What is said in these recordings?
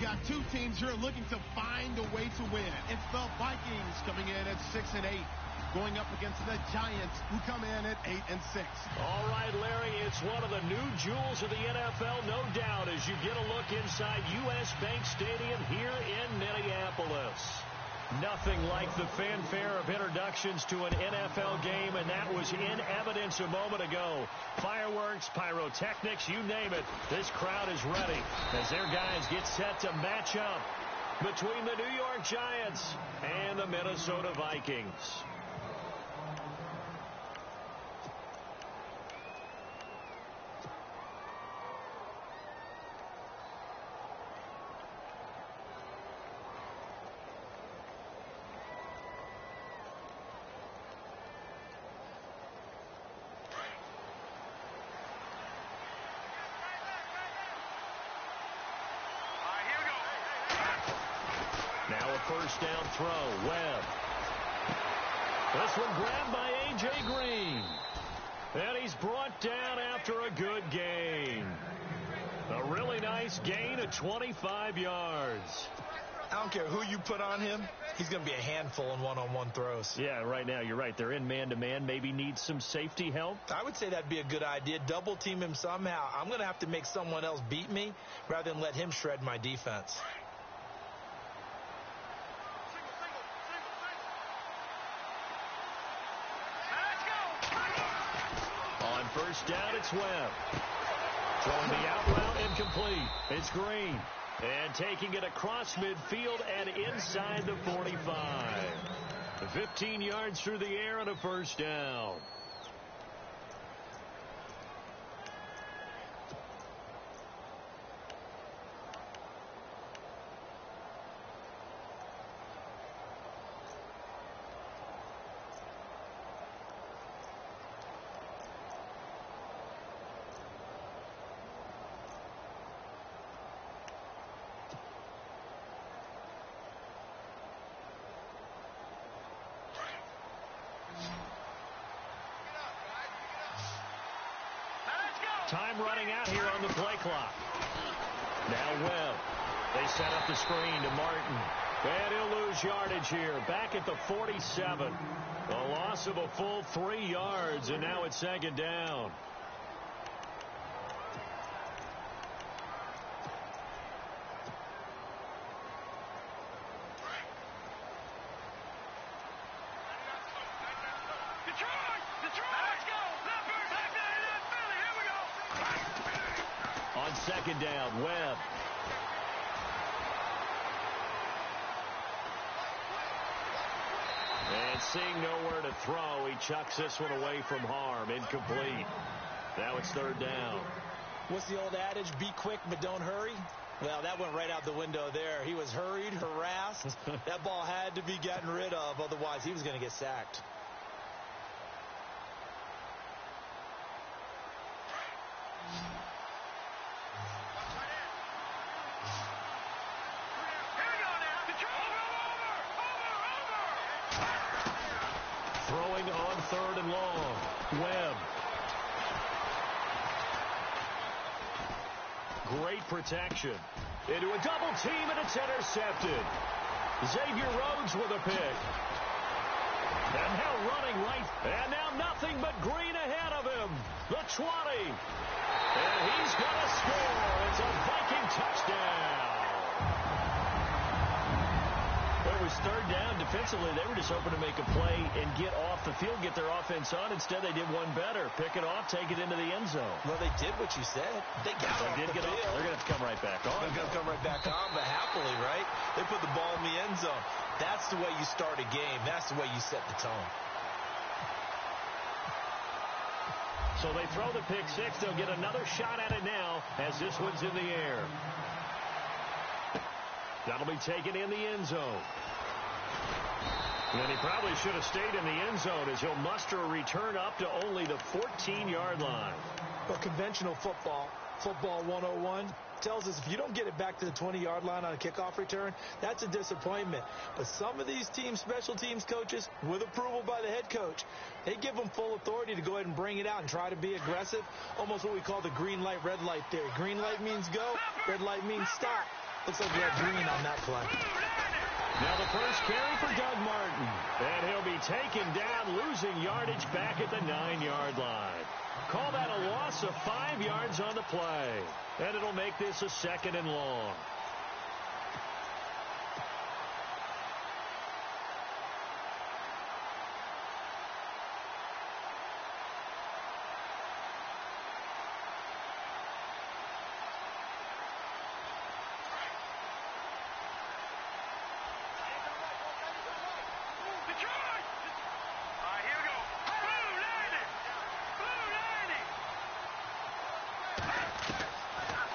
got two teams here looking to find a way to win. It's the Vikings coming in at 6-8, going up against the Giants, who come in at 8-6. All right, Larry, it's one of the new jewels of the NFL, no doubt, as you get a look inside U.S. Bank Stadium here in Minneapolis. Nothing like the fanfare of introductions to an NFL game, and that was in evidence a moment ago. Fireworks, pyrotechnics, you name it. This crowd is ready as their guys get set to match up between the New York Giants and the Minnesota Vikings. Now a first down throw. Webb. This one grabbed by A.J. Green. And he's brought down after a good gain. A really nice gain of 25 yards. I don't care who you put on him. He's going to be a handful in one-on-one throws. Yeah, right now you're right. They're in man-to-man. Maybe need some safety help. I would say that'd be a good idea. Double team him somehow. I'm going to have to make someone else beat me rather than let him shred my defense. On first down, it's Webb. Throwing the out route incomplete. It's Green. And taking it across midfield and inside the 45. 15 yards through the air and a first down. Time running out here on the play clock. Now Webb. They set up the screen to Martin. And he'll lose yardage here. Back at the 47. A loss of a full 3 yards, and now it's second down. On second down, Webb. And seeing nowhere to throw, he chucks this one away from harm. Incomplete. Now it's third down. What's the old adage? Be quick, but don't hurry. Well, that went right out the window there. He was hurried, harassed. That ball had to be gotten rid of. Otherwise, he was going to get sacked. Throwing on third and long. Webb. Great protection. Into a double team, and it's intercepted. Xavier Rhodes with a pick. And now running right. And now nothing but green ahead of him. The 20. And he's going to score. It's a Viking touchdown. It was third down. Defensively, they were just hoping to make a play and get off the field, get their offense on. Instead, they did one better. Pick it off, take it into the end zone. Well, they did what you said. They got off the field. They're going to have to come right back on. They're going to come right back on, but happily, right? They put the ball in the end zone. That's the way you start a game. That's the way you set the tone. So they throw the pick six. They'll get another shot at it now as this one's in the air. That'll be taken in the end zone. And he probably should have stayed in the end zone as he'll muster a return up to only the 14-yard line. But conventional football 101, tells us if you don't get it back to the 20-yard line on a kickoff return, that's a disappointment. But some of these teams, special teams coaches, with approval by the head coach, they give them full authority to go ahead and bring it out and try to be aggressive, almost what we call the green light, red light theory. Green light means go, red light means stop. Looks like we had green on that play. Now the first carry for Doug Martin. And he'll be taken down, losing yardage back at the 9-yard line. Call that a loss of 5 yards on the play. And it'll make this a 2nd and long.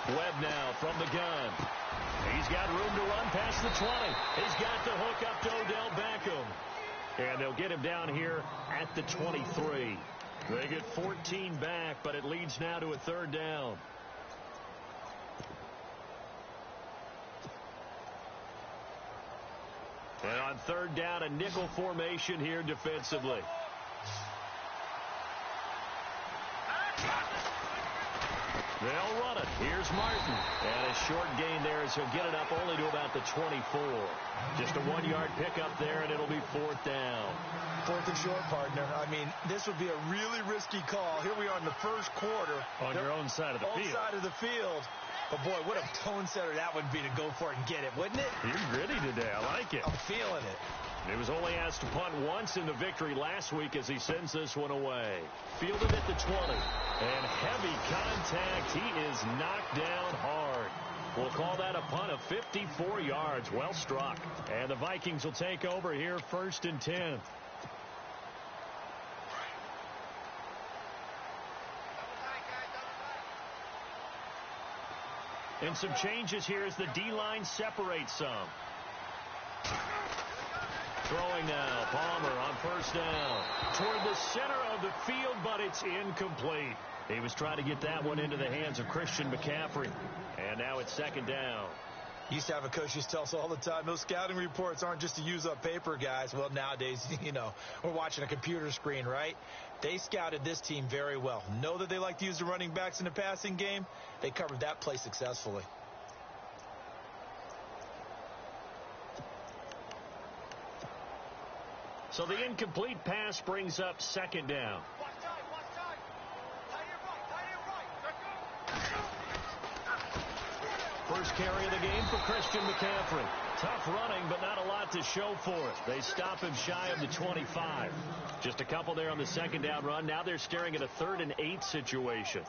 Webb now from the gun. He's got room to run past the 20. He's got the hook up to Odell Beckham. And they'll get him down here at the 23. They get 14 back, but it leads now to a 3rd down. And on 3rd down, a nickel formation here defensively. They'll run it. Here's Martin. And a short gain there as he'll get it up only to about the 24. Just a 1-yard pickup there, and it'll be 4th down. 4th and short, partner. I mean, this would be a really risky call. Here we are in the first quarter. On your own side of the field. Own side of the field. But, boy, what a tone setter that would be to go for it and get it, wouldn't it? You're gritty today. I like it. I'm feeling it. He was only asked to punt once in the victory last week as he sends this one away. Fielded at the 20. And heavy contact. He is knocked down hard. We'll call that a punt of 54 yards. Well struck. And the Vikings will take over here 1st and 10. And some changes here as the D-line separates some. Throwing now, Palmer on 1st down. Toward the center of the field, but it's incomplete. He was trying to get that one into the hands of Christian McCaffrey. And now it's 2nd down. Used to have a coach used to tell us all the time, those scouting reports aren't just to use up paper, guys. Well, nowadays, you know, we're watching a computer screen, right? They scouted this team very well. Know that they like to use the running backs in the passing game. They covered that play successfully. So the incomplete pass brings up 2nd down. First carry of the game for Christian McCaffrey. Tough running, but not a lot to show for it. They stop him shy of the 25. Just a couple there on the 2nd down run. Now they're staring at a 3rd and 8 situation.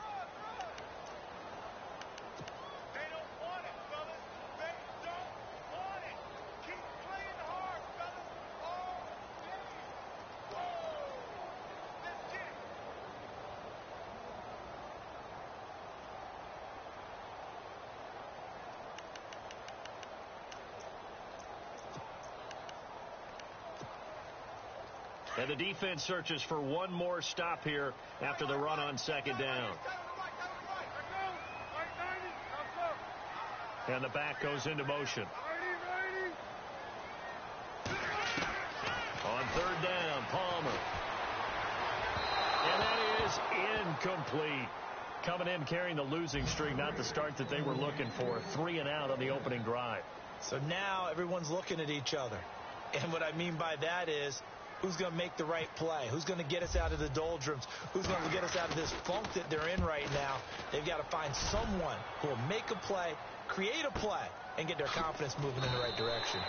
And the defense searches for one more stop here after the run on 2nd down. And the back goes into motion. On 3rd down, Palmer. And that is incomplete. Coming in carrying the losing streak, not the start that they were looking for. 3 and out on the opening drive. So now everyone's looking at each other. And what I mean by that is, who's going to make the right play? Who's going to get us out of the doldrums? Who's going to get us out of this funk that they're in right now? They've got to find someone who will make a play, create a play, and get their confidence moving in the right direction.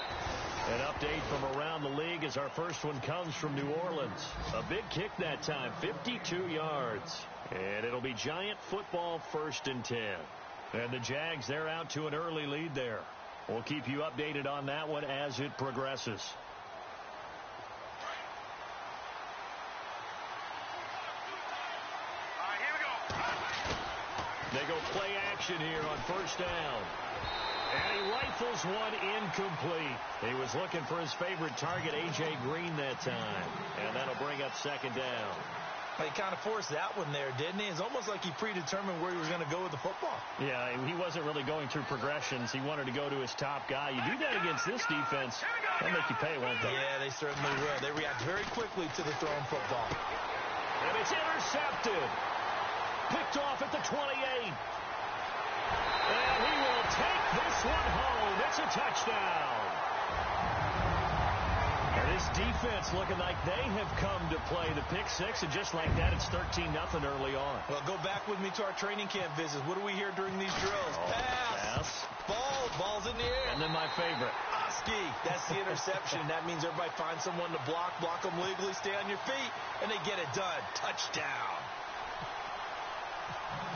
An update from around the league as our first one comes from New Orleans. A big kick that time, 52 yards. And it'll be Giant football 1st and 10. And the Jags, they're out to an early lead there. We'll keep you updated on that one as it progresses. They go play action here on 1st down. And he rifles one incomplete. He was looking for his favorite target, A.J. Green, that time. And that'll bring up 2nd down. He kind of forced that one there, didn't he? It's almost like he predetermined where he was going to go with the football. Yeah, he wasn't really going through progressions. He wanted to go to his top guy. You do that against this defense, they'll make you pay, won't they? Yeah, they certainly will. They react very quickly to the thrown football. And it's intercepted. Picked off at the 28. And he will take this one home. It's a touchdown. And this defense looking like they have come to play the pick six, and just like that, it's 13-0 early on. Well, go back with me to our training camp visits. What do we hear during these drills? Pass. Ball's in the air. And then my favorite. Oski. That's the interception. That means everybody finds someone to block them legally, stay on your feet, and they get it done. Touchdown.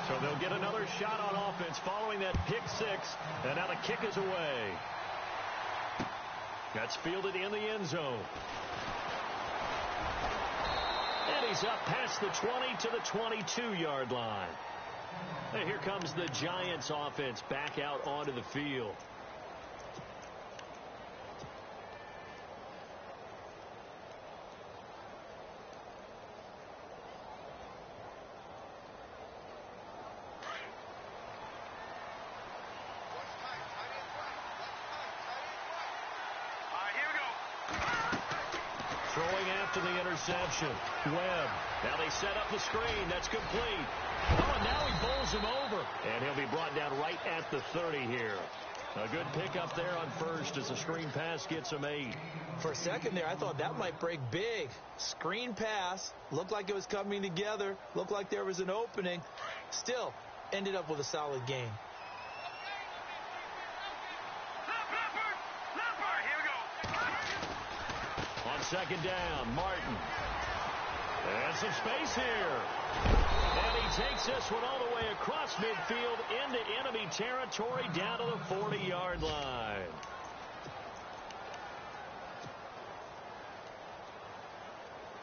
So they'll get another shot on offense following that pick six, and now the kick is away. That's fielded in the end zone. And he's up past the 20 to the 22-yard line. And here comes the Giants offense back out onto the field. Throwing after the interception. Webb. Now they set up the screen. That's complete. Oh, and now he bowls him over. And he'll be brought down right at the 30 here. A good pickup there on first as the screen pass gets him 8. For a second there, I thought that might break big. Screen pass. Looked like it was coming together. Looked like there was an opening. Still, ended up with a solid game. On second down, Martin. And some space here. And he takes this one all the way across midfield into enemy territory down to the 40-yard line.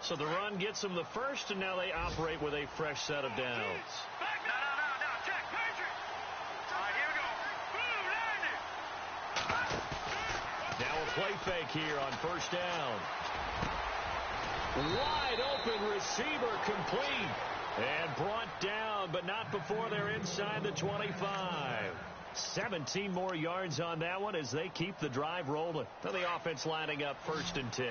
So the run gets them the first, and now they operate with a fresh set of downs. Now a play fake here on first down. Wide open receiver complete. And brought down, but not before they're inside the 25. 17 more yards on that one as they keep the drive rolling. Now the offense lining up 1st and 10.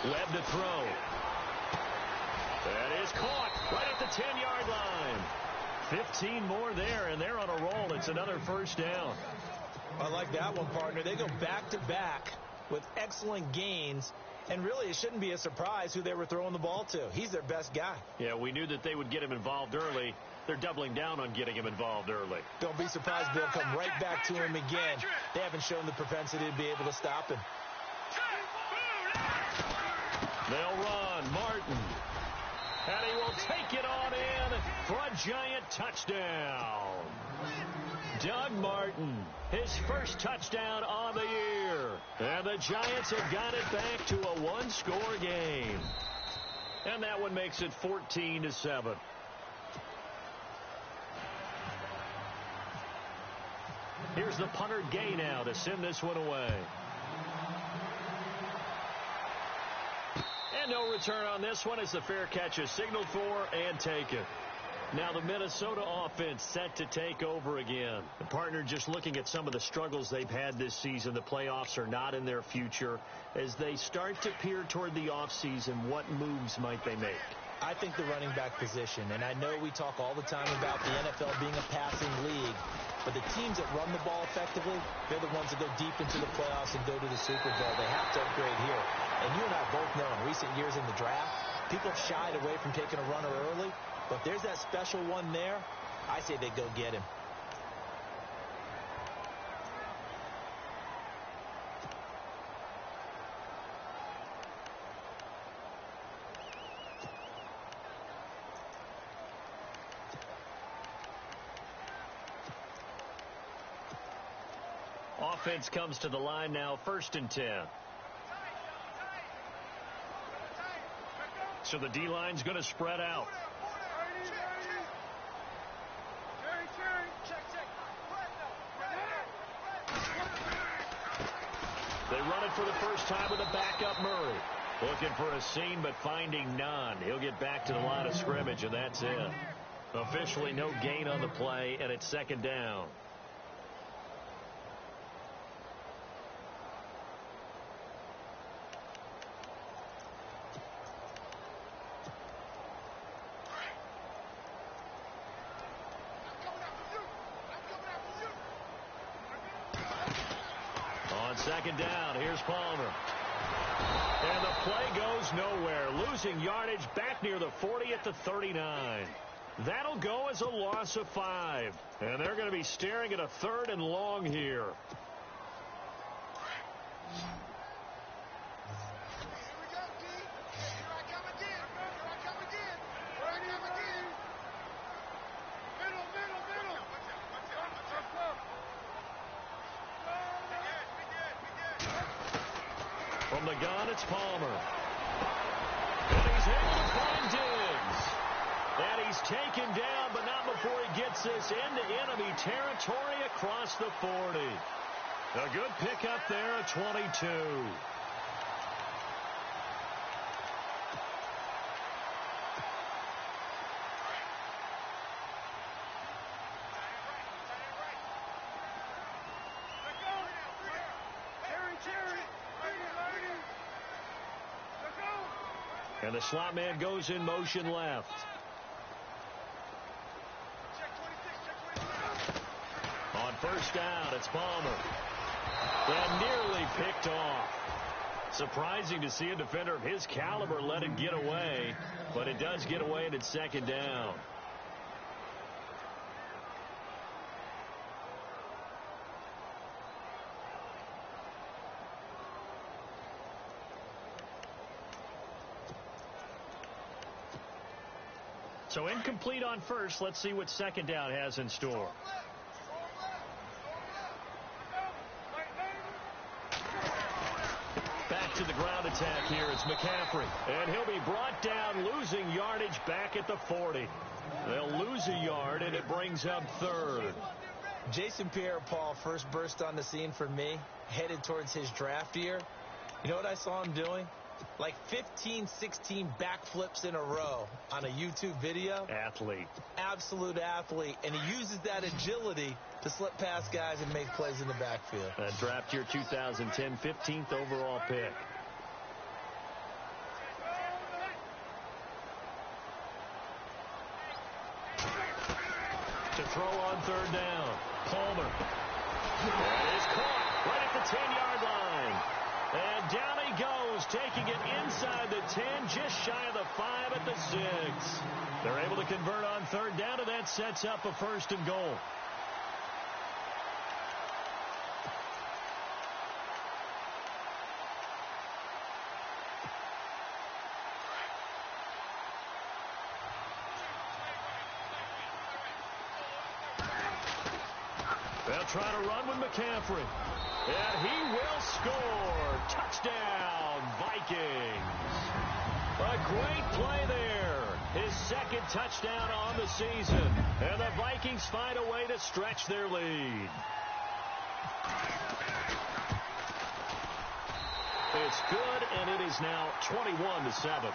Webb to throw. That is caught right at the 10-yard line. 15 more there, and they're on a roll. It's another first down. I like that one, partner. They go back-to-back with excellent gains, and really it shouldn't be a surprise who they were throwing the ball to. He's their best guy. Yeah, we knew that they would get him involved early. They're doubling down on getting him involved early. Don't be surprised they'll come right back to him again. They haven't shown the propensity to be able to stop him. They'll run. Martin. And he will take it on in for a Giant touchdown. Doug Martin, his first touchdown on the year. And the Giants have got it back to a one-score game. And that one makes it 14-7. Here's the punter Gay now to send this one away. And no return on this one as the fair catch is signaled for and taken. Now the Minnesota offense set to take over again. The partner just looking at some of the struggles they've had this season. The playoffs are not in their future. As they start to peer toward the offseason, what moves might they make? I think the running back position, and I know we talk all the time about the NFL being a passing league, but the teams that run the ball effectively, they're the ones that go deep into the playoffs and go to the Super Bowl. They have to upgrade here. And you and I both know in recent years in the draft, people have shied away from taking a runner early, but there's that special one there. I say they go get him. Offense comes to the line now, 1st and 10. So the D-line's going to spread out. They run it for the first time with a backup Murray. Looking for a seam, but finding none. He'll get back to the line of scrimmage, and that's it. Officially no gain on the play, and it's 2nd down. Second down. Here's Palmer. And the play goes nowhere. Losing yardage back near the 40 at the 39. That'll go as a loss of 5. And they're going to be staring at a 3rd and long here. From the gun, it's Palmer. And he's able to find Diggs. And he's taken down, but not before he gets this into enemy territory across the 40. A good pickup there at 22. And the slot man goes in motion left. On first down, it's Palmer. And nearly picked off. Surprising to see a defender of his caliber let it get away, but it does get away and it's second down. So incomplete on first. Let's see what second down has in store. Back to the ground attack here. It's McCaffrey. And he'll be brought down, losing yardage back at the 40. They'll lose a yard, and it brings up 3rd. Jason Pierre-Paul first burst on the scene for me, headed towards his draft year. You know what I saw him doing? Like 15, 16 backflips in a row on a YouTube video. Athlete. Absolute athlete. And he uses that agility to slip past guys and make plays in the backfield. Draft year 2010, 15th overall pick. To throw on third down. Palmer. That is caught right at the 10-yard line. And down he goes, taking it inside the 10, just shy of the 5 at the 6. They're able to convert on third down, and that sets up a 1st and goal. They'll try to run with McCaffrey. And he will score. Touchdown, Vikings. A great play there. His 2nd touchdown on the season. And the Vikings find a way to stretch their lead. It's good, and it is now 21-7.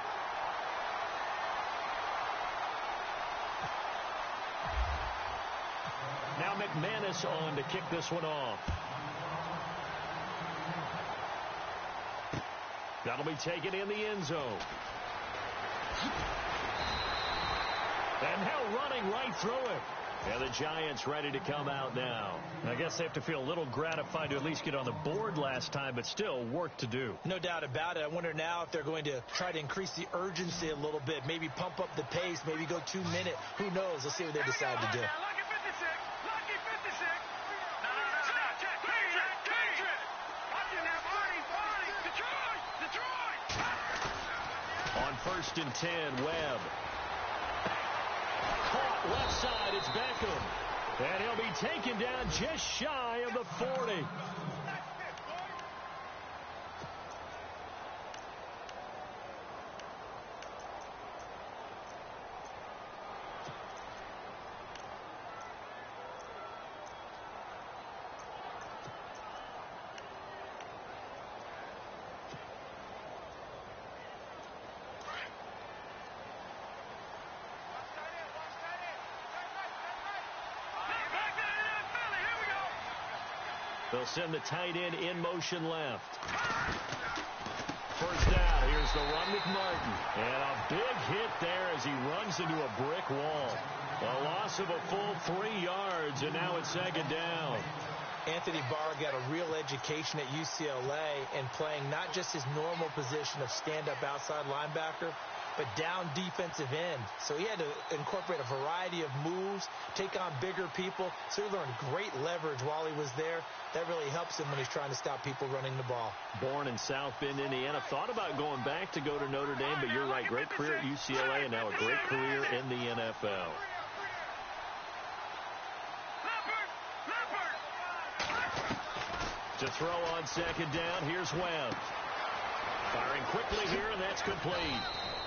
Now McManus on to kick this one off. That'll be taken in the end zone. And now running right through it. And the Giants ready to come out now. I guess they have to feel a little gratified to at least get on the board last time, but still work to do. No doubt about it. I wonder now if they're going to try to increase the urgency a little bit, maybe pump up the pace, maybe go 2 minute. Who knows? Let's see what they decide to do. On 1st and 10, Webb. Caught left side, it's Beckham. And he'll be taken down just shy of the 40. They'll send the tight end in motion left. First down. Here's the run with Martin. And a big hit there as he runs into a brick wall. A loss of a full 3 yards, and now it's second down. Anthony Barr got a real education at UCLA and playing not just his normal position of stand-up outside linebacker, but down defensive end. So he had to incorporate a variety of moves, take on bigger people. So he learned great leverage while he was there. That really helps him when he's trying to stop people running the ball. Born in South Bend, Indiana. Thought about going back to go to Notre Dame, but you're right. Great career at UCLA and now a great career in the NFL. To throw on second down, here's Webb. Firing quickly here, and that's complete.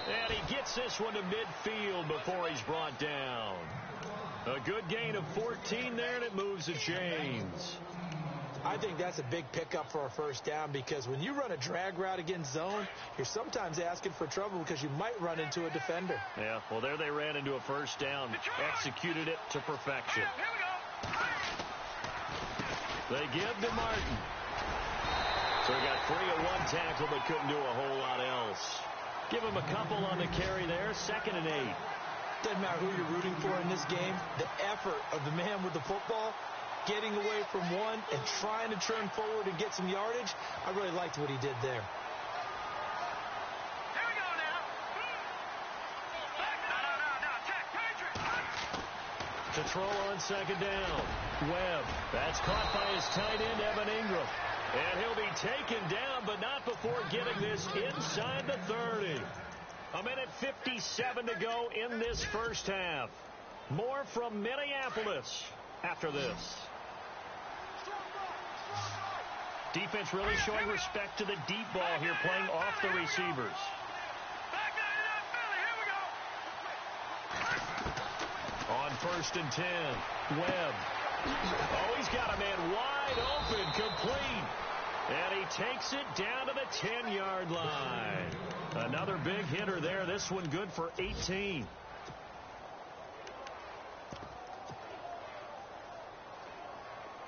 And he gets this one to midfield before he's brought down. A good gain of 14 there, and it moves the chains. I think that's a big pickup for a first down because when you run a drag route against zone, you're sometimes asking for trouble because you might run into a defender. Yeah, well, there they ran into a first down, executed it to perfection. They give to Martin. So he got 3 at one tackle, but couldn't do a whole lot else. Give him a couple on the carry there, 2nd and 8. Doesn't matter who you're rooting for in this game. The effort of the man with the football, getting away from one and trying to turn forward and get some yardage, I really liked what he did there. To throw on second down. Webb. That's caught by his tight end, Evan Ingram. And he'll be taken down, but not before getting this inside the 30. A minute 57 to go in this first half. More from Minneapolis after this. Defense really showing respect to the deep ball here, playing off the receivers. On 1st and 10, Webb. Oh, he's got a man wide open, complete. And he takes it down to the 10-yard line. Another big hitter there. This one good for 18.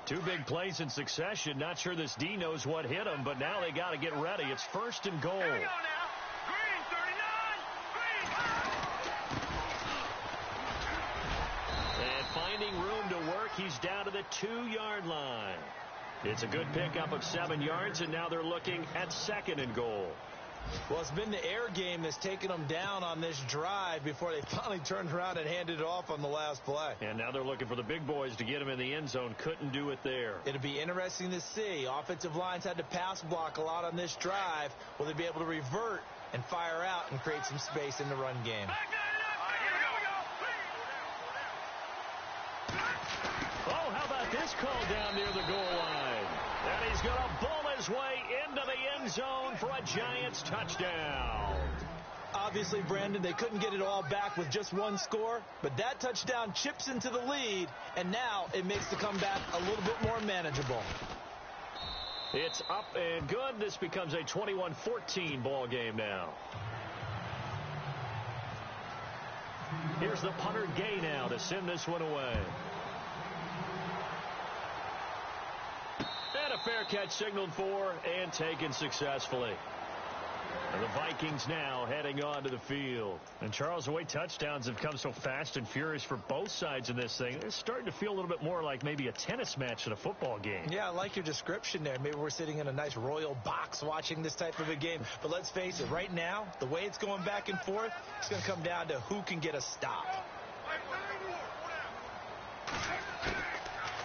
Two big plays in succession. Not sure this D knows what hit him, but now they got to get ready. It's 1st and goal. Here we go now. Green, 39. Green. And finding room to work, he's down to the 2-yard line. It's a good pickup of 7 yards, and now they're looking at 2nd and goal. Well, it's been the air game that's taken them down on this drive before they finally turned around and handed it off on the last play. And now they're looking for the big boys to get him in the end zone. Couldn't do it there. It'll be interesting to see. Offensive lines had to pass block a lot on this drive. Will they be able to revert and fire out and create some space in the run game? Oh, how about this call down near the goal line? And he's going to bull his way into the end zone for a Giants touchdown. Obviously, Brandon, they couldn't get it all back with just one score, but that touchdown chips into the lead, and now it makes the comeback a little bit more manageable. It's up and good. This becomes a 21-14 ball game now. Here's the punter Gay now to send this one away. And a fair catch signaled for and taken successfully. And the Vikings now heading on to the field. And, Charles, the way touchdowns have come so fast and furious for both sides in this thing, it's starting to feel a little bit more like maybe a tennis match than a football game. Yeah, I like your description there. Maybe we're sitting in a nice royal box watching this type of a game. But let's face it, right now, the way it's going back and forth, it's going to come down to who can get a stop.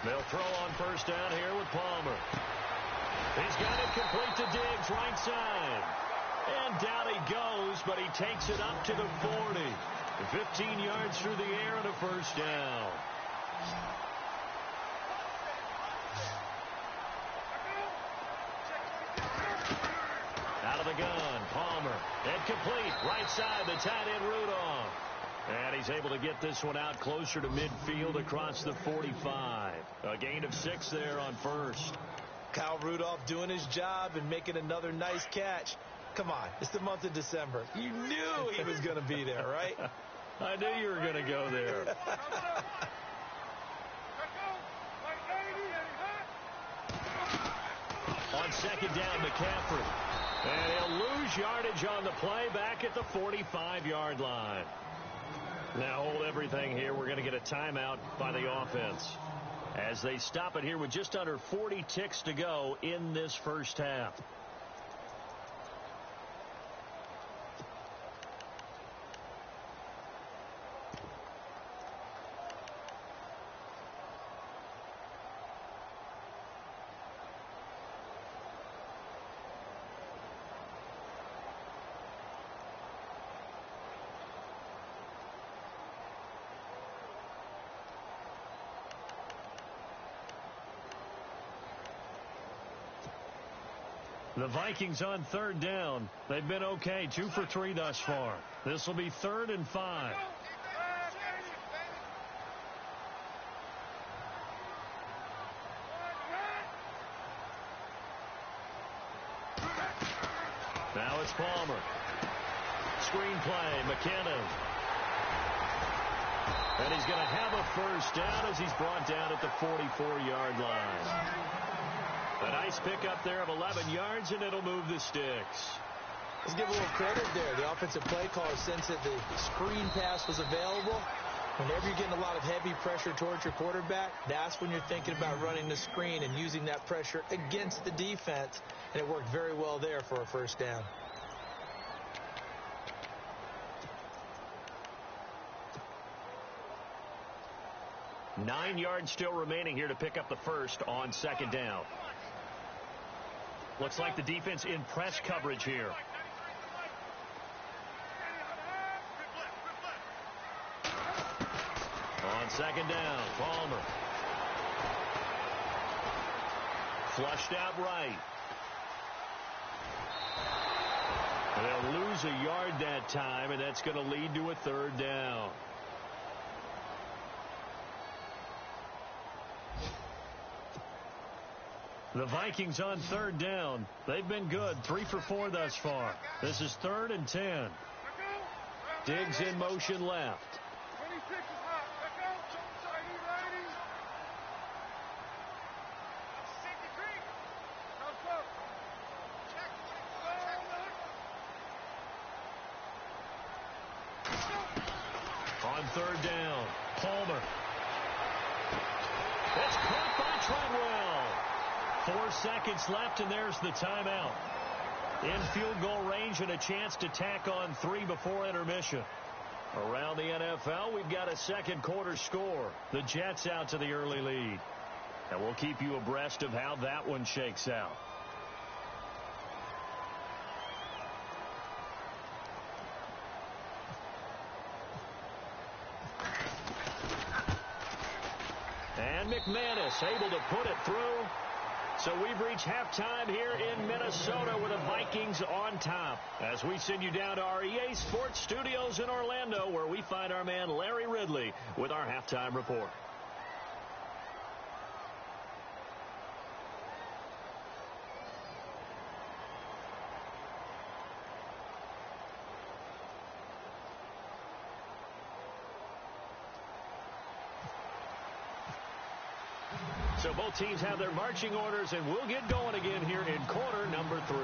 They'll throw on first down here with Palmer. He's got it complete to Diggs, right side. And down he goes, but he takes it up to the 40. 15 yards through the air and a first down. Out of the gun, Palmer. Incomplete, right side, the tight end Rudolph. And he's able to get this one out closer to midfield across the 45. A gain of 6 there on first. Kyle Rudolph doing his job and making another nice catch. Come on, it's the month of December. You knew he was going to be there, right? I knew you were going to go there. On second down, McCaffrey. And he'll lose yardage on the play back at the 45-yard line. Now hold everything here. We're going to get a timeout by the offense. as they stop it here with just under 40 ticks to go in this first half. The Vikings on third down. They've been okay, 2 for 3 thus far. This will be 3rd and 5. Now it's Palmer. Screen play, McKinnon. And he's going to have a first down as he's brought down at the 44-yard line. A nice pickup there of 11 yards, and it'll move the sticks. Let's give a little credit there. The offensive play caller sensed that the screen pass was available. Whenever you're getting a lot of heavy pressure towards your quarterback, that's when you're thinking about running the screen and using that pressure against the defense. And it worked very well there for a first down. Nine yards still remaining here to pick up the first on second down. Looks like the defense in press coverage here. On second down, Palmer. Flushed out right. They'll lose a yard that time, and that's going to lead to a third down. The Vikings on third down. They've been good, 3 for 4 thus far. This is 3rd and 10. Diggs in motion left. 26 is hot. Let go. Ladies. 63. Go, go. Check. On third down, Palmer. It's caught by Treadwell. 4 seconds left, and there's the timeout. In field goal range and a chance to tack on 3 before intermission. Around the NFL, we've got a second quarter score. The Jets out to the early lead. And we'll keep you abreast of how that one shakes out. And McManus able to put it through. So we've reached halftime here in Minnesota with the Vikings on top. As we send you down to our EA Sports Studios in Orlando, where we find our man Larry Ridley with our halftime report. So both teams have their marching orders, and we'll get going again here in quarter number 3.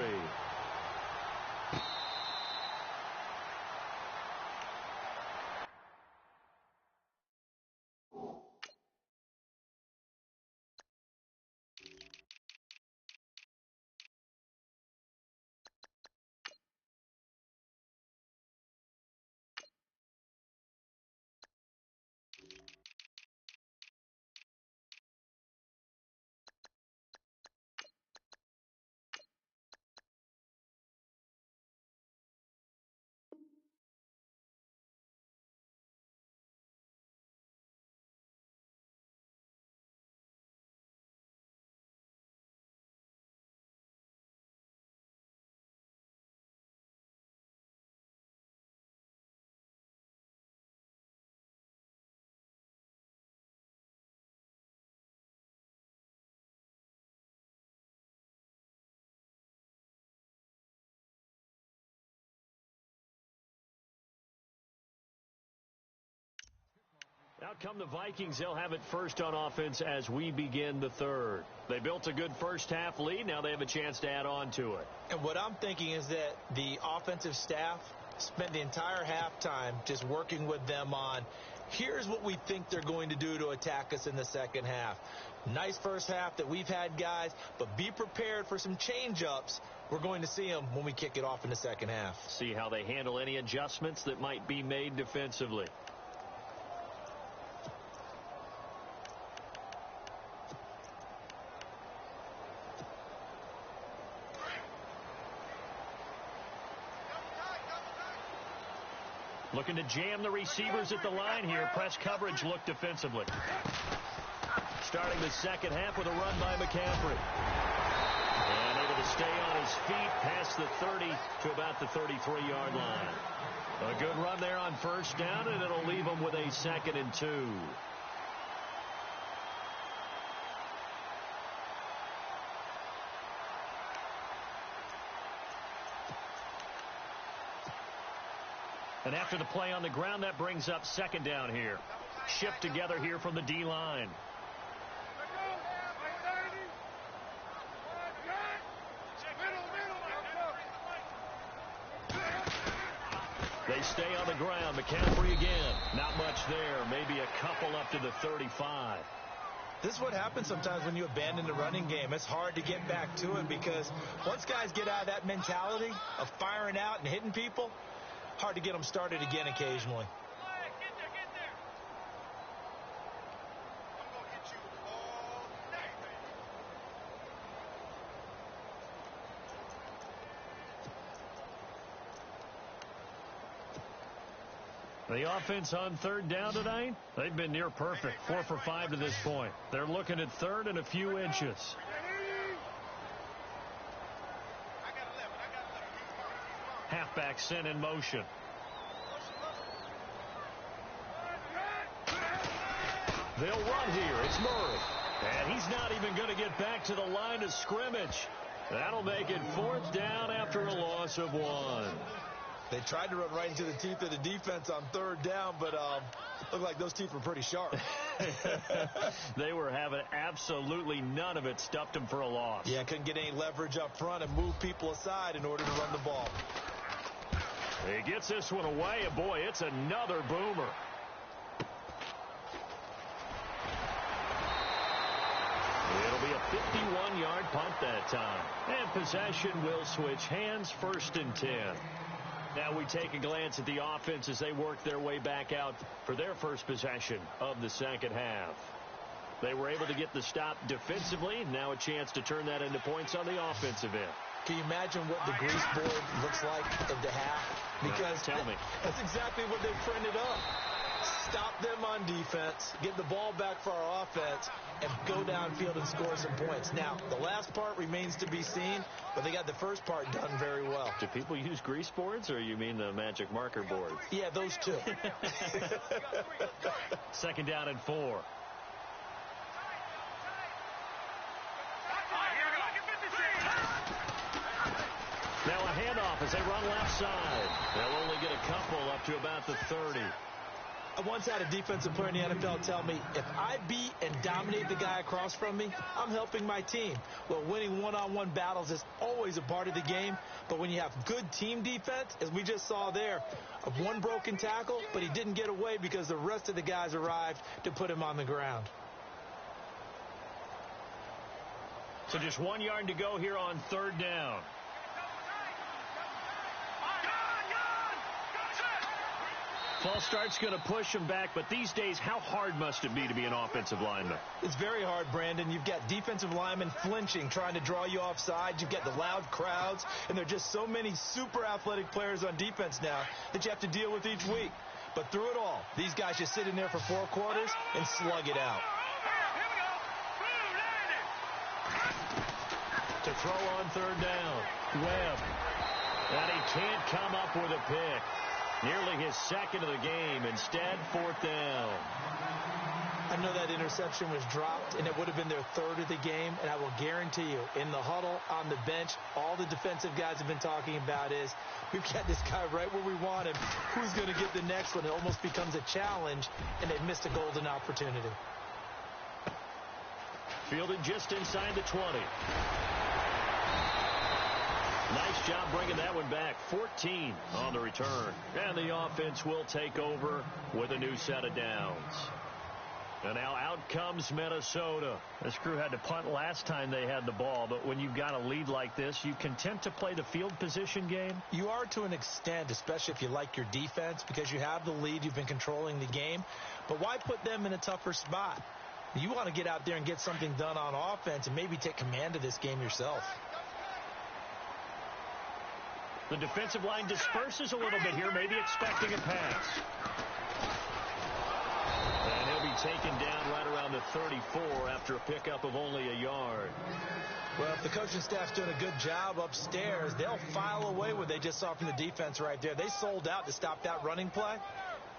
Out come the Vikings. They'll have it first on offense as we begin the third. They built a good first half lead. Now they have a chance to add on to it. And what I'm thinking is that the offensive staff spent the entire halftime just working with them on Here's what we think they're going to do to attack us in the second half. Nice first half that we've had, guys, but be prepared for some change-ups. We're going to see them when we kick it off in the second half. See how they handle any adjustments that might be made defensively. Looking to jam the receivers at the line here. Press coverage look defensively. Starting the second half with a run by McCaffrey. And able to stay on his feet past the 30 to about the 33-yard line. A good run there on first down, and it'll leave him with a 2nd and 2. And after the play on the ground, that brings up 2nd down here. Shift together here from the D-line. They stay on the ground. McCaffrey again. Not much there. Maybe a couple up to the 35. This is what happens sometimes when you abandon the running game. It's hard to get back to it because once guys get out of that mentality of firing out and hitting people, hard to get them started again occasionally. The offense on 3rd down tonight, they've been near perfect. 4 for 5 to this point. They're looking at 3rd and a few inches. Halfback sent in motion. They'll run here. It's Murray. And he's not even going to get back to the line of scrimmage. That'll make it 4th down after a loss of 1. They tried to run right into the teeth of the defense on 3rd down, but looked like those teeth were pretty sharp. They were having absolutely none of it. Stuffed them for a loss. Yeah, couldn't get any leverage up front and move people aside in order to run the ball. He gets this one away, and boy, it's another boomer. It'll be a 51-yard punt that time. And possession will switch hands. 1st and 10. Now we take a glance at the offense as they work their way back out for their first possession of the second half. They were able to get the stop defensively. Now a chance to turn that into points on the offensive end. Can you imagine what the grease board looks like at the half? Because tell me. That's exactly what they printed up. Stop them on defense, get the ball back for our offense, and go downfield and score some points. Now, the last part remains to be seen, but they got the first part done very well. Do people use grease boards, or you mean the magic marker boards? Yeah, those two. 2nd down and 4. Now a handoff as they run left side. They'll only get a couple up to about the 30. I once had a defensive player in the NFL tell me, if I beat and dominate the guy across from me, I'm helping my team. Well, winning one-on-one battles is always a part of the game, but when you have good team defense, as we just saw there, one broken tackle, but he didn't get away because the rest of the guys arrived to put him on the ground. So just 1 yard to go here on 3rd down. False start's going to push him back, but these days, how hard must it be to be an offensive lineman? It's very hard, Brandon. You've got defensive linemen flinching, trying to draw you offside. You've got the loud crowds, and there are just so many super athletic players on defense now that you have to deal with each week. But through it all, these guys just sit in there for 4 quarters and slug it out. To throw on 3rd down, Webb. And he can't come up with a pick. Nearly his 2nd of the game. Instead, 4th down. I know that interception was dropped, and it would have been their 3rd of the game. And I will guarantee you, in the huddle, on the bench, all the defensive guys have been talking about is, we've got this guy right where we want him. Who's going to get the next one? It almost becomes a challenge, and they've missed a golden opportunity. Fielded just inside the 20. Nice job bringing that one back. 14 on the return. And the offense will take over with a new set of downs. And now out comes Minnesota. This crew had to punt last time they had the ball, but when you've got a lead like this, you content to play the field position game? You are to an extent, especially if you like your defense, because you have the lead, you've been controlling the game. But why put them in a tougher spot? You want to get out there and get something done on offense and maybe take command of this game yourself. The defensive line disperses a little bit here, maybe expecting a pass. And he'll be taken down right around the 34 after a pickup of only a yard. Well, if the coaching staff's doing a good job upstairs, they'll file away what they just saw from the defense right there. They sold out to stop that running play.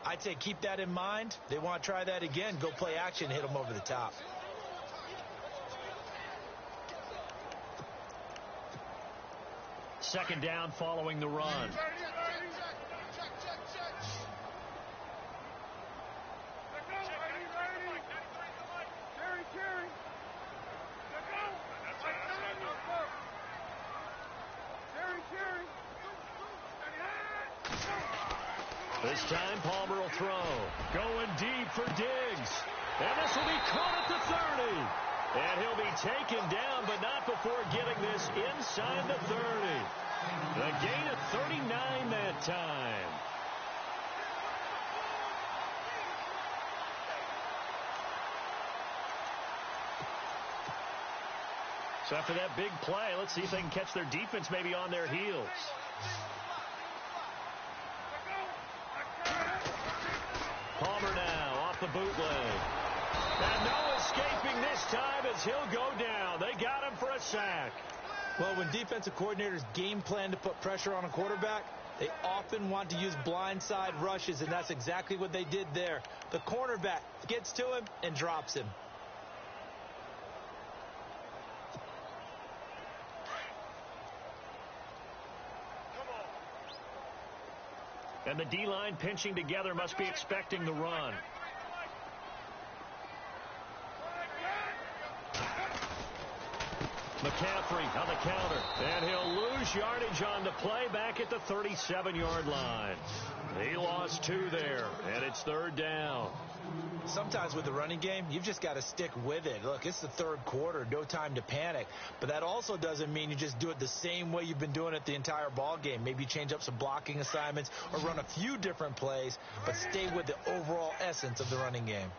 I'd say keep that in mind. They want to try that again. Go play action, hit them over the top. Second down following the run. This time Palmer will throw. Going deep for Diggs. And this will be caught at the 30. And he'll be taken down, but not before getting this inside the 30. The gain of 39 that time. So after that big play, let's see if they can catch their defense maybe on their heels. Palmer now off the bootleg. And no escaping this time as he'll go down. They got him for a sack. Well, when defensive coordinators game plan to put pressure on a quarterback, they often want to use blindside rushes, and that's exactly what they did there. The cornerback gets to him and drops him. And the D-line pinching together must be expecting the run. McCaffrey on the counter. And he'll lose yardage on the play back at the 37-yard line. He lost 2 there, and it's third down. Sometimes with the running game, you've just got to stick with it. Look, it's the third quarter, no time to panic. But that also doesn't mean you just do it the same way you've been doing it the entire ball game. Maybe change up some blocking assignments or run a few different plays, but stay with the overall essence of the running game.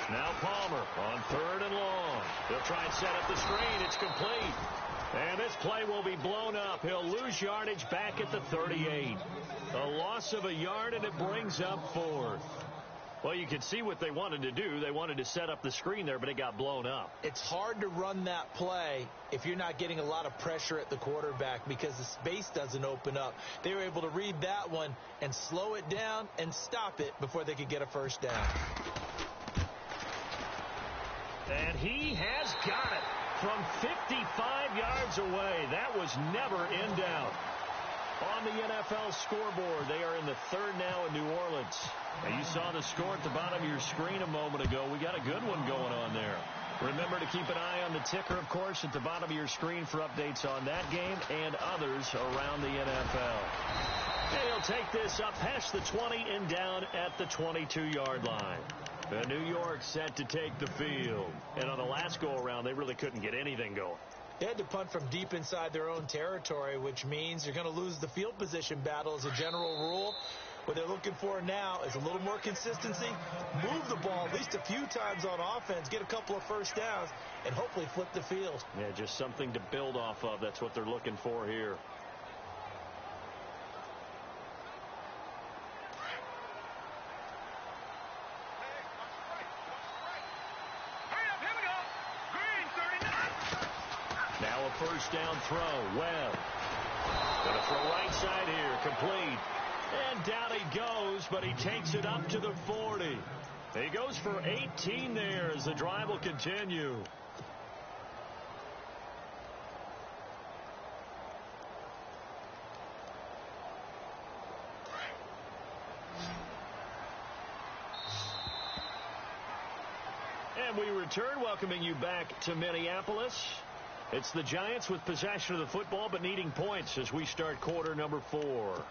Now Palmer on third and long. He'll try and set up the screen. It's complete. And this play will be blown up. He'll lose yardage back at the 38. A loss of a yard, and it brings up 4th. Well, you can see what they wanted to do. They wanted to set up the screen there, but it got blown up. It's hard to run that play if you're not getting a lot of pressure at the quarterback because the space doesn't open up. They were able to read that one and slow it down and stop it before they could get a first down. And he has got it from 55 yards away. That was never in doubt. On the NFL scoreboard, they are in the third now in New Orleans. And you saw the score at the bottom of your screen a moment ago. We got a good one going on there. Remember to keep an eye on the ticker, of course, at the bottom of your screen for updates on that game and others around the NFL. And he'll take this up past the 20 and down at the 22-yard line. And New York set to take the field. And on the last go-around, they really couldn't get anything going. They had to punt from deep inside their own territory, which means you're going to lose the field position battle as a general rule. What they're looking for now is a little more consistency, move the ball at least a few times on offense, get a couple of first downs, and hopefully flip the field. Yeah, just something to build off of. That's what they're looking for here. Now a first down throw. Webb. Going to throw right side here. Complete. And down he goes, but he takes it up to the 40. He goes for 18 there as the drive will continue. And we return, welcoming you back to Minneapolis. It's the Giants with possession of the football, but needing points as we start quarter number 4.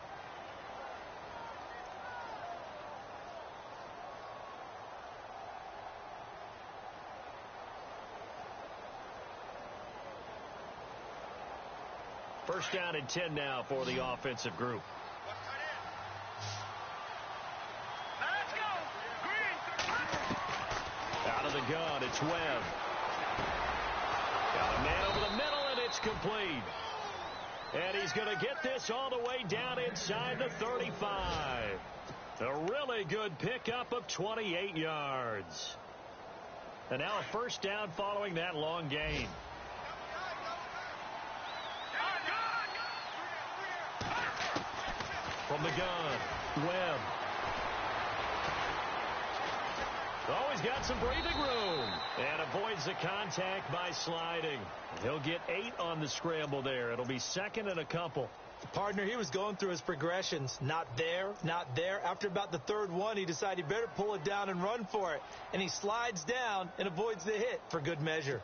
First down and 10 now for the offensive group. Let's go! Green! Out of the gun, it's Webb. Got a man over the middle, and it's complete. And he's going to get this all the way down inside the 35. A really good pickup of 28 yards. And now a first down following that long gain. From the gun, Webb. Oh, he's got some breathing room. And avoids the contact by sliding. He'll get 8 on the scramble there. It'll be second and a couple. Partner, he was going through his progressions. Not there, not there. After about the third one, he decided he better pull it down and run for it. And he slides down and avoids the hit for good measure.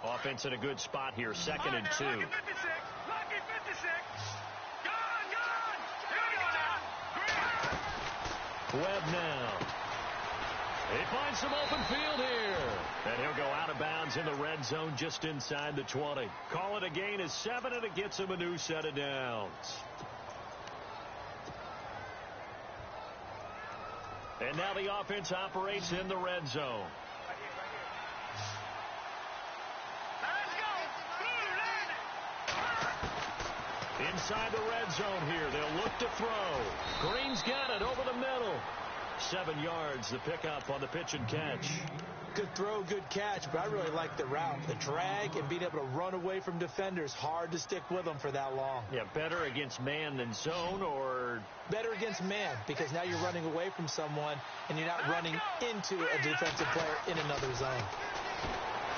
Offense in a good spot here, second and 2. Lucky 56. Lucky 56. Gone, gone. Here we go now. Webb now. He finds some open field here. And he'll go out of bounds in the red zone just inside the 20. Call it a gain of 7, and it gets him a new set of downs. And now the offense operates in the red zone. Inside the red zone here. They'll look to throw. Green's got it over the middle. 7 yards, the pickup on the pitch and catch. Good throw, good catch, but I really like the route. The drag and being able to run away from defenders. Hard to stick with them for that long. Yeah, better against man than zone, or? Better against man, because now you're running away from someone and you're not running into a defensive player in another zone.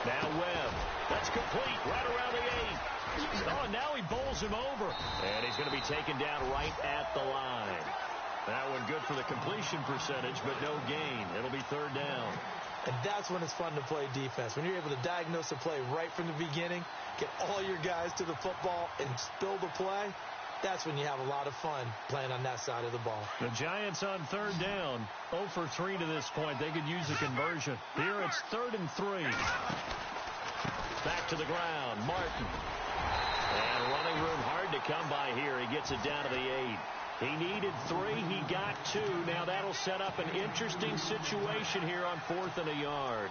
Now Webb. That's complete right around the 8. Oh, now he bowls him over. And he's going to be taken down right at the line. That one good for the completion percentage, but no gain. It'll be third down. And that's when it's fun to play defense. When you're able to diagnose a play right from the beginning, get all your guys to the football, and spill the play, that's when you have a lot of fun playing on that side of the ball. The Giants on third down, 0 for 3 to this point. They could use a conversion. Here it's 3rd and 3. Back to the ground, Martin. And running room hard to come by here. He gets it down to the 8. He needed 3. He got 2. Now that'll set up an interesting situation here on 4th and a yard.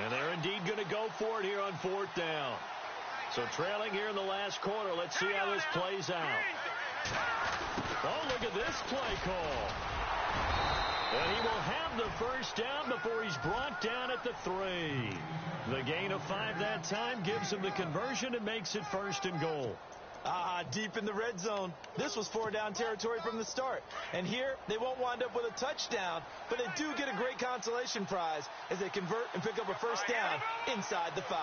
And they're indeed going to go for it here on 4th down. So trailing here in the last quarter. Let's see how this plays out. Oh, look at this play call. And he will have the first down before he's brought down at the 3. The gain of 5 that time gives him the conversion and makes it 1st and goal. Deep in the red zone. This was 4-down territory from the start. And here, they won't wind up with a touchdown, but they do get a great consolation prize as they convert and pick up a first down inside the 5.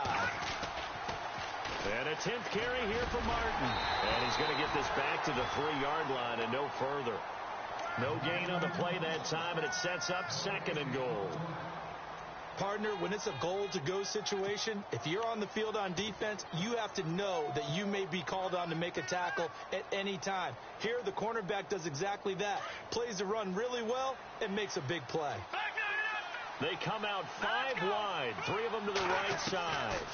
And a 10th carry here for Martin. And he's going to get this back to the 3-yard line and no further. No gain on the play that time, and it sets up 2nd and goal. Partner, when it's a goal-to-go situation, if you're on the field on defense, you have to know that you may be called on to make a tackle at any time. Here, the cornerback does exactly that. Plays the run really well and makes a big play. They come out 5 wide, 3 of them to the right side.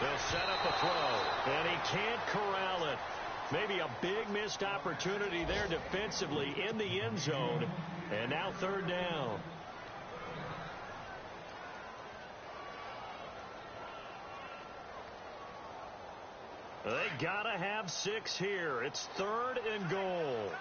They'll set up a throw, and he can't corral it. Maybe a big missed opportunity there defensively in the end zone. And now 3rd down. They gotta have 6 here. It's 3rd and goal.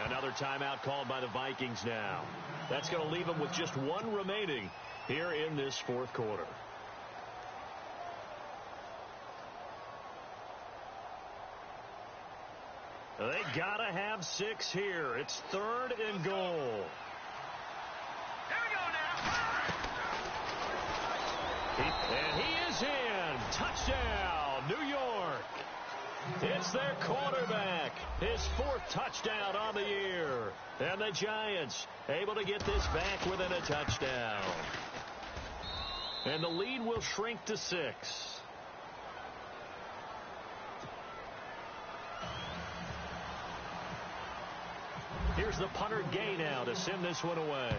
Another timeout called by the Vikings now. That's going to leave them with just one remaining here in this fourth quarter. They got to have 6 here. It's 3rd and goal. Here we go now. And he is in. Touchdown, New York. It's their quarterback. His 4th touchdown on the year. And the Giants able to get this back within a touchdown. And the lead will shrink to 6. Here's the punter Gay now to send this one away.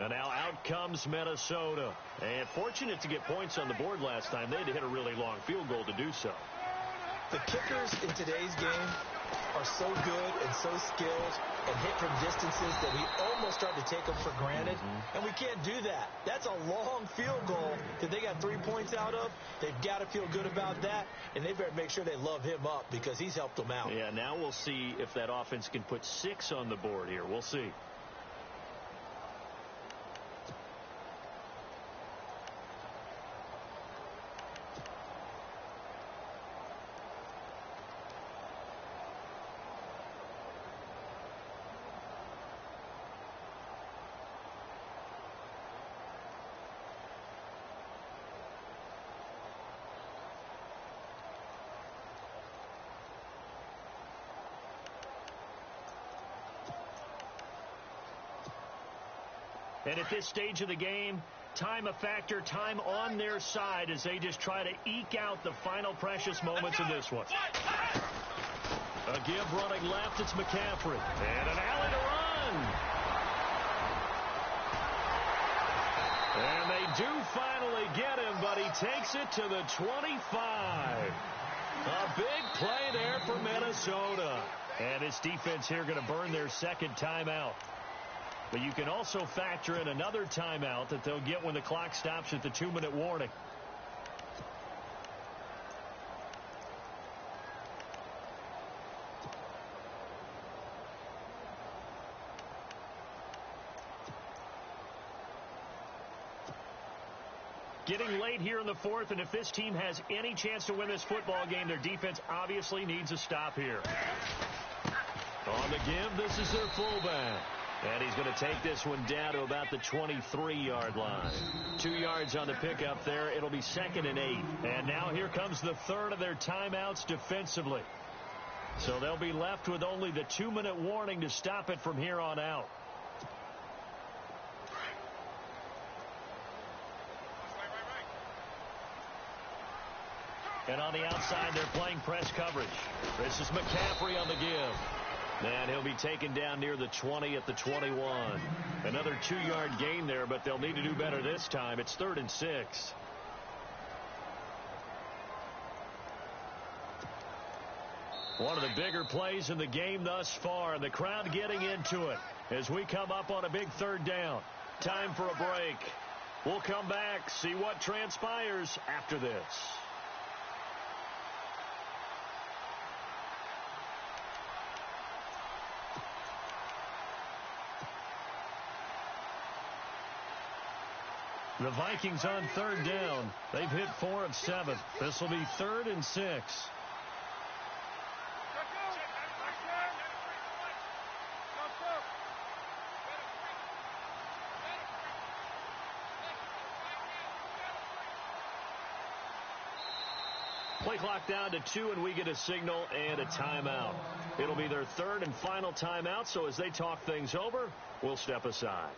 And now out comes Minnesota. And fortunate to get points on the board last time. They had to hit a really long field goal to do so. The kickers in today's game are so good and so skilled and hit from distances that we almost start to take them for granted. And we can't do that. That's a long field goal that they got 3 points out of. They've got to feel good about that, and they better make sure they love him up because he's helped them out. Yeah, now we'll see if that offense can put 6 on the board here. We'll see. And at this stage of the game, time a factor, time on their side as they just try to eke out the final precious moments of this one. A give running left, it's McCaffrey. And an alley to run. And they do finally get him, but he takes it to the 25. A big play there for Minnesota. And this defense here going to burn their 2nd timeout. But you can also factor in another timeout that they'll get when the clock stops at the 2-minute warning. Getting late here in the 4th, and if this team has any chance to win this football game, their defense obviously needs a stop here. On the give, this is their fullback. And he's going to take this one down to about the 23-yard line. 2 yards on the pickup there. It'll be 2nd and 8. And now here comes the 3rd of their timeouts defensively. So they'll be left with only the 2-minute warning to stop it from here on out. And on the outside, they're playing press coverage. This is McCaffrey on the give. And he'll be taken down near the 20 at the 21. Another 2-yard gain there, but they'll need to do better this time. It's 3rd and 6. One of the bigger plays in the game thus far, and the crowd getting into it as we come up on a big 3rd down. Time for a break. We'll come back, see what transpires after this. The Vikings on 3rd down. They've hit 4 of 7. This will be 3rd and 6. Play clock down to 2, and we get a signal and a timeout. It'll be their 3rd and final timeout, so as they talk things over, we'll step aside.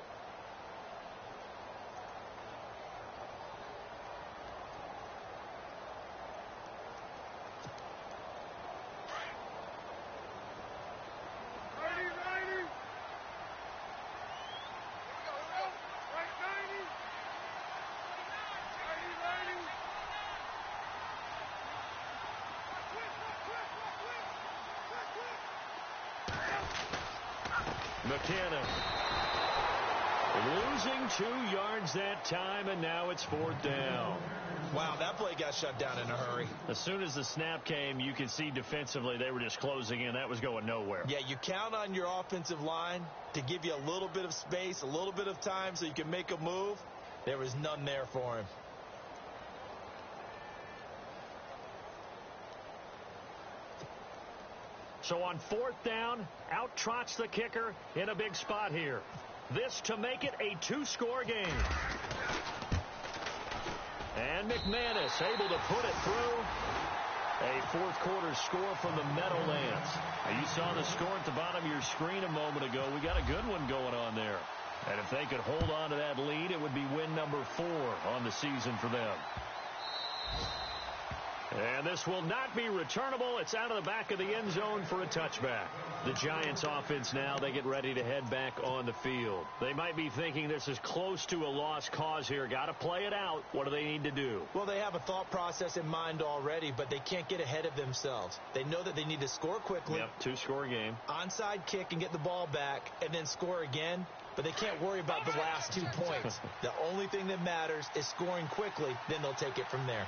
McKinnon losing 2 yards that time, and now it's 4th down. Wow, that play got shut down in a hurry. As soon as the snap came, you could see defensively they were just closing in. That was going nowhere. Yeah, you count on your offensive line to give you a little bit of space, a little bit of time so you can make a move. There was none there for him. So on 4th down, out trots the kicker in a big spot here. This to make it a 2-score game. And McManus able to put it through. A 4th quarter score from the Meadowlands. Now, you saw the score at the bottom of your screen a moment ago. We got a good one going on there. And if they could hold on to that lead, it would be win number 4 on the season for them. And this will not be returnable. It's out of the back of the end zone for a touchback. The Giants offense now, they get ready to head back on the field. They might be thinking this is close to a lost cause here. Got to play it out. What do they need to do? Well, they have a thought process in mind already, but they can't get ahead of themselves. They know that they need to score quickly. Yep, 2-score game. Onside kick and get the ball back and then score again. But they can't worry about the last 2 points. The only thing that matters is scoring quickly. Then they'll take it from there.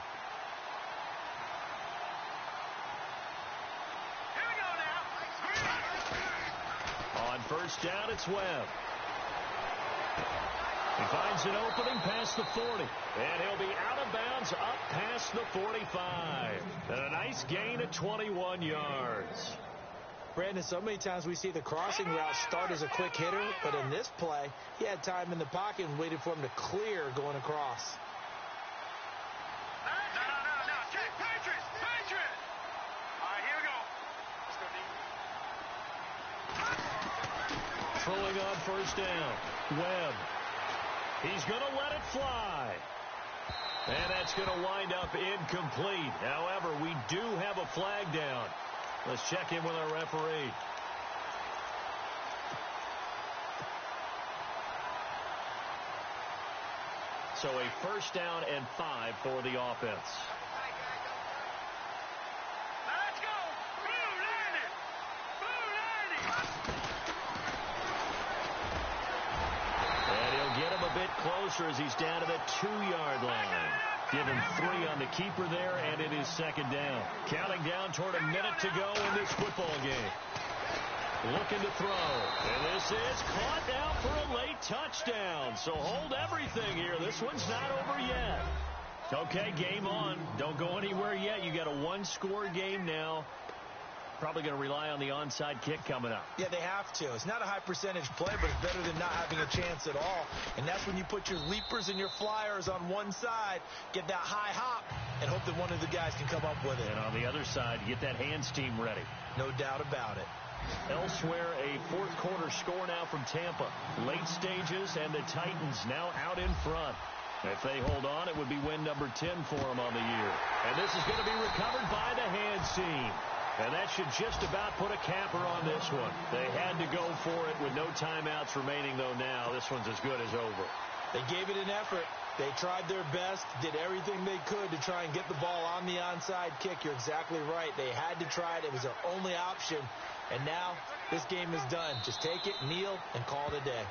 On 1st down, it's Webb. He finds an opening past the 40. And he'll be out of bounds up past the 45. And a nice gain of 21 yards. Brandon, so many times we see the crossing route start as a quick hitter, but in this play, he had time in the pocket and waited for him to clear going across. No. Patriot. All right, here we go. Throwing on 1st down. Webb. He's going to let it fly. And that's going to wind up incomplete. However, we do have a flag down. Let's check in with our referee. So a 1st down and 5 for the offense. Let's go. Blue landed. And he'll get him a bit closer as he's down to the 2-yard line. Give him 3 on the keeper there, and it is 2nd down. Counting down toward a minute to go in this football game. Looking to throw. And this is caught now for a late touchdown. So hold everything here. This one's not over yet. Okay, game on. Don't go anywhere yet. You got a 1-score game now. Probably going to rely on the onside kick coming up. Yeah, they have to. It's not a high percentage play, but it's better than not having a chance at all. And that's when you put your leapers and your flyers on one side, get that high hop, and hope that one of the guys can come up with it. And on the other side, get that hands team ready. No doubt about it. Elsewhere, a 4th quarter score now from Tampa. Late stages, and the Titans now out in front. If they hold on, it would be win number 10 for them on the year. And this is going to be recovered by the hands team. And that should just about put a capper on this one. They had to go for it with no timeouts remaining, though now. This one's as good as over. They gave it an effort. They tried their best, did everything they could to try and get the ball on the onside kick. You're exactly right. They had to try it. It was their only option. And now this game is done. Just take it, kneel, and call it a day.